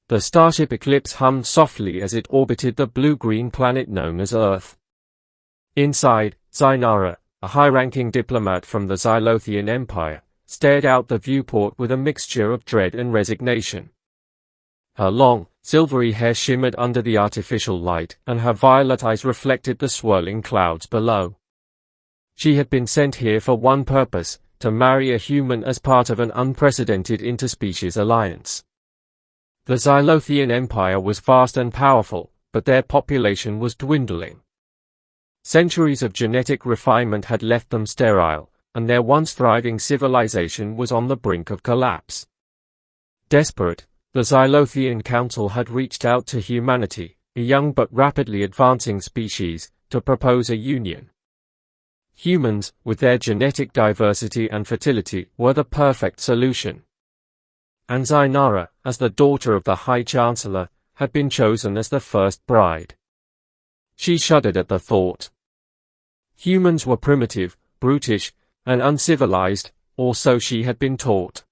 The starship Eclipse hummed softly as it orbited the blue-green planet known as Earth. Inside, Zynara, a high-ranking diplomat from the Zylothian Empire, stared out the viewport with a mixture of dread and resignation. Her long, silvery hair shimmered under the artificial light, and her violet eyes reflected the swirling clouds below. She had been sent here for one purpose, to marry a human as part of an unprecedented interspecies alliance. The Zylothian Empire was vast and powerful, but their population was dwindling. Centuries of genetic refinement had left them sterile, and their once thriving civilization was on the brink of collapse. Desperate, the Zylothian Council had reached out to humanity, a young but rapidly advancing species, to propose a union. Humans, with their genetic diversity and fertility, were the perfect solution. And Zynara, as the daughter of the High Chancellor, had been chosen as the first bride. She shuddered at the thought. Humans were primitive, brutish, and uncivilized, or so she had been taught.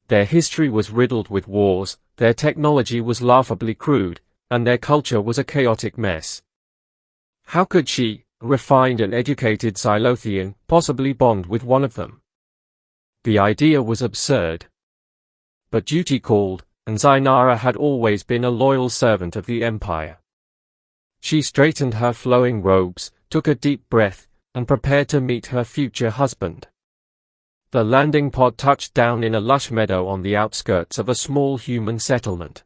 Their history was riddled with wars, their technology was laughably crude, and their culture was a chaotic mess. How could she, a refined and educated Zylothian, possibly bond with one of them? The idea was absurd. But duty called, and Zynara had always been a loyal servant of the Empire. She straightened her flowing robes, took a deep breath, and prepared to meet her future husband. The landing pod touched down in a lush meadow on the outskirts of a small human settlement.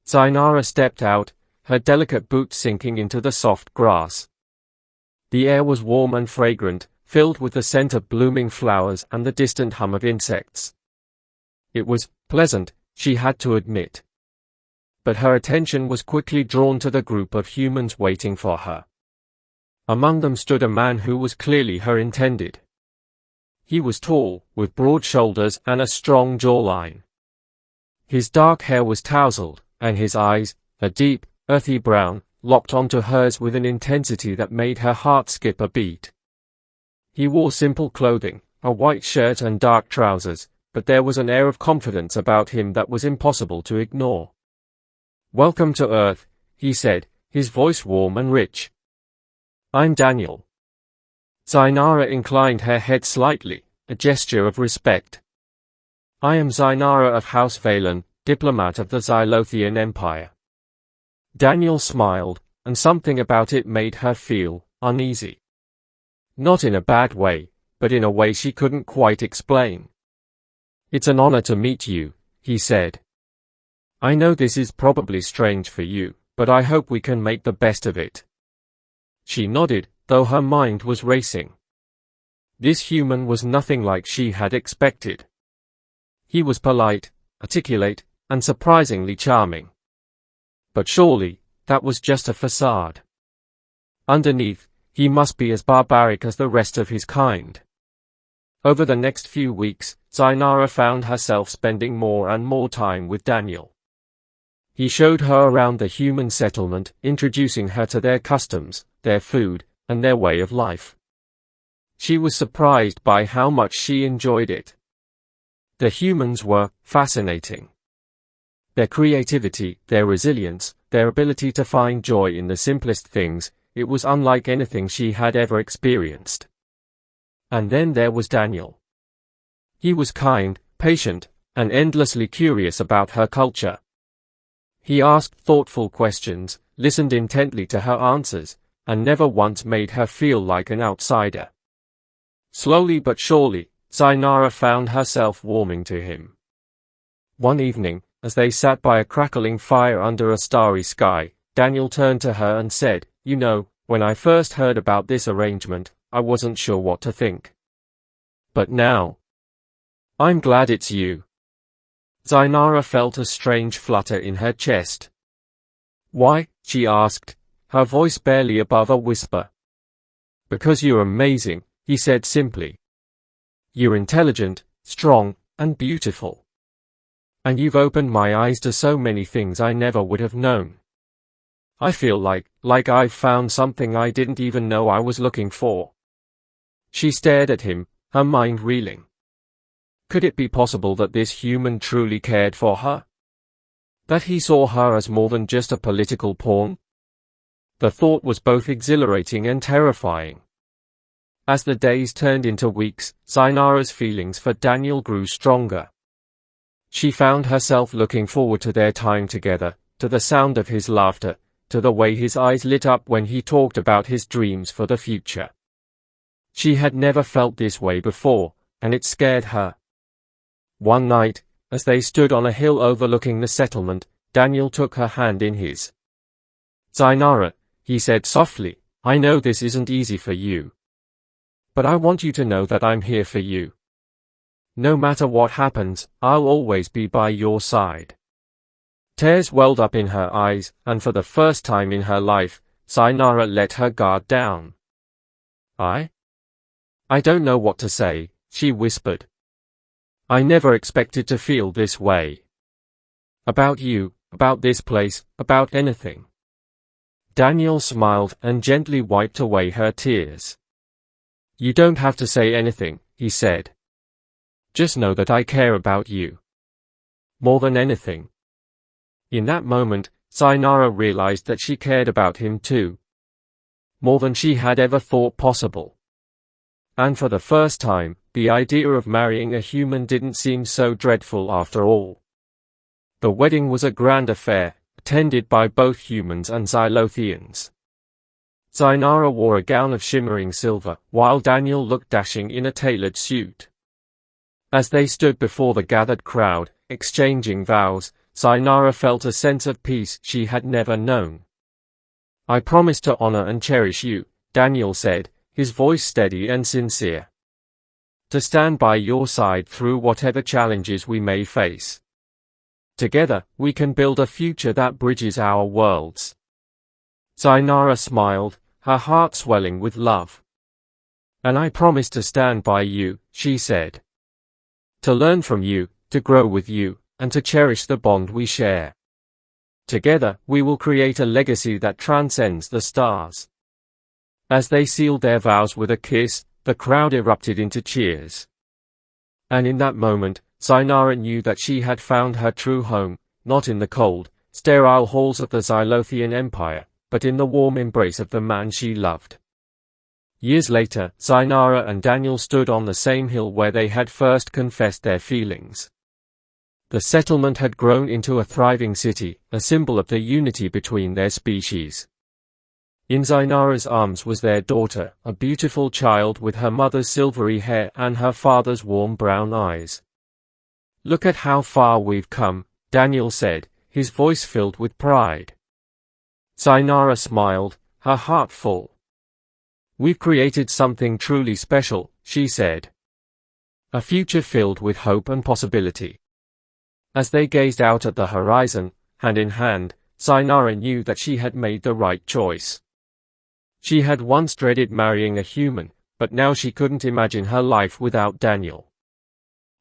Zynara stepped out, her delicate boots sinking into the soft grass. The air was warm and fragrant, filled with the scent of blooming flowers and the distant hum of insects. It was pleasant, she had to admit. But her attention was quickly drawn to the group of humans waiting for her. Among them stood a man who was clearly her intended. He was tall, with broad shoulders and a strong jawline. His dark hair was tousled, and his eyes, a deep, earthy brown, locked onto hers with an intensity that made her heart skip a beat. He wore simple clothing, a white shirt and dark trousers, but there was an air of confidence about him that was impossible to ignore. "Welcome to Earth," he said, his voice warm and rich. "I'm Daniel." Zynara inclined her head slightly, a gesture of respect. "I am Zynara of House Valen, diplomat of the Zylothian Empire." Daniel smiled, and something about it made her feel uneasy. Not in a bad way, but in a way she couldn't quite explain. "It's an honor to meet you," he said. "I know this is probably strange for you, but I hope we can make the best of it." She nodded, though her mind was racing. This human was nothing like she had expected. He was polite, articulate, and surprisingly charming. But surely, that was just a facade. Underneath, he must be as barbaric as the rest of his kind. Over the next few weeks, Zynara found herself spending more and more time with Daniel. He showed her around the human settlement, introducing her to their customs, their food, and their way of life. She was surprised by how much she enjoyed it. The humans were fascinating. Their creativity, their resilience, their ability to find joy in the simplest things, it was unlike anything she had ever experienced. And then there was Daniel. He was kind, patient, and endlessly curious about her culture. He asked thoughtful questions, listened intently to her answers, and never once made her feel like an outsider. Slowly but surely, Zynara found herself warming to him. One evening, as they sat by a crackling fire under a starry sky, Daniel turned to her and said, "You know, when I first heard about this arrangement, I wasn't sure what to think. But now, I'm glad it's you." Zynara felt a strange flutter in her chest. "Why?" she asked, her voice barely above a whisper. "Because you're amazing," he said simply. "You're intelligent, strong, and beautiful. And you've opened my eyes to so many things I never would have known. I feel like I've found something I didn't even know I was looking for." She stared at him, her mind reeling. Could it be possible that this human truly cared for her? That he saw her as more than just a political pawn? The thought was both exhilarating and terrifying. As the days turned into weeks, Zynara's feelings for Daniel grew stronger. She found herself looking forward to their time together, to the sound of his laughter, to the way his eyes lit up when he talked about his dreams for the future. She had never felt this way before, and it scared her. One night, as they stood on a hill overlooking the settlement, Daniel took her hand in his. "Zynara," he said softly, "I know this isn't easy for you. But I want you to know that I'm here for you. No matter what happens, I'll always be by your side." Tears welled up in her eyes, and for the first time in her life, Zynara let her guard down. I don't know what to say," she whispered. "I never expected to feel this way. About you, about this place, about anything." Daniel smiled and gently wiped away her tears. "You don't have to say anything," he said. "Just know that I care about you. More than anything." In that moment, Zynara realized that she cared about him too. More than she had ever thought possible. And for the first time, the idea of marrying a human didn't seem so dreadful after all. The wedding was a grand affair, attended by both humans and Zylothians. Zynara wore a gown of shimmering silver, while Daniel looked dashing in a tailored suit. As they stood before the gathered crowd, exchanging vows, Zynara felt a sense of peace she had never known. "I promise to honor and cherish you," Daniel said, his voice steady and sincere. "To stand by your side through whatever challenges we may face. Together, we can build a future that bridges our worlds." Zynara smiled, her heart swelling with love. "And I promise to stand by you," she said. "To learn from you, to grow with you, and to cherish the bond we share. Together, we will create a legacy that transcends the stars." As they sealed their vows with a kiss, the crowd erupted into cheers. And in that moment, Zynara knew that she had found her true home, not in the cold, sterile halls of the Zylothian Empire, but in the warm embrace of the man she loved. Years later, Zynara and Daniel stood on the same hill where they had first confessed their feelings. The settlement had grown into a thriving city, a symbol of the unity between their species. In Zynara's arms was their daughter, a beautiful child with her mother's silvery hair and her father's warm brown eyes. "Look at how far we've come," Daniel said, his voice filled with pride. Zynara smiled, her heart full. "We've created something truly special," she said. "A future filled with hope and possibility." As they gazed out at the horizon, hand in hand, Zynara knew that she had made the right choice. She had once dreaded marrying a human, but now she couldn't imagine her life without Daniel.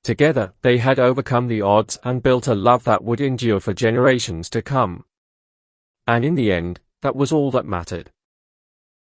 Together, they had overcome the odds and built a love that would endure for generations to come. And in the end, that was all that mattered.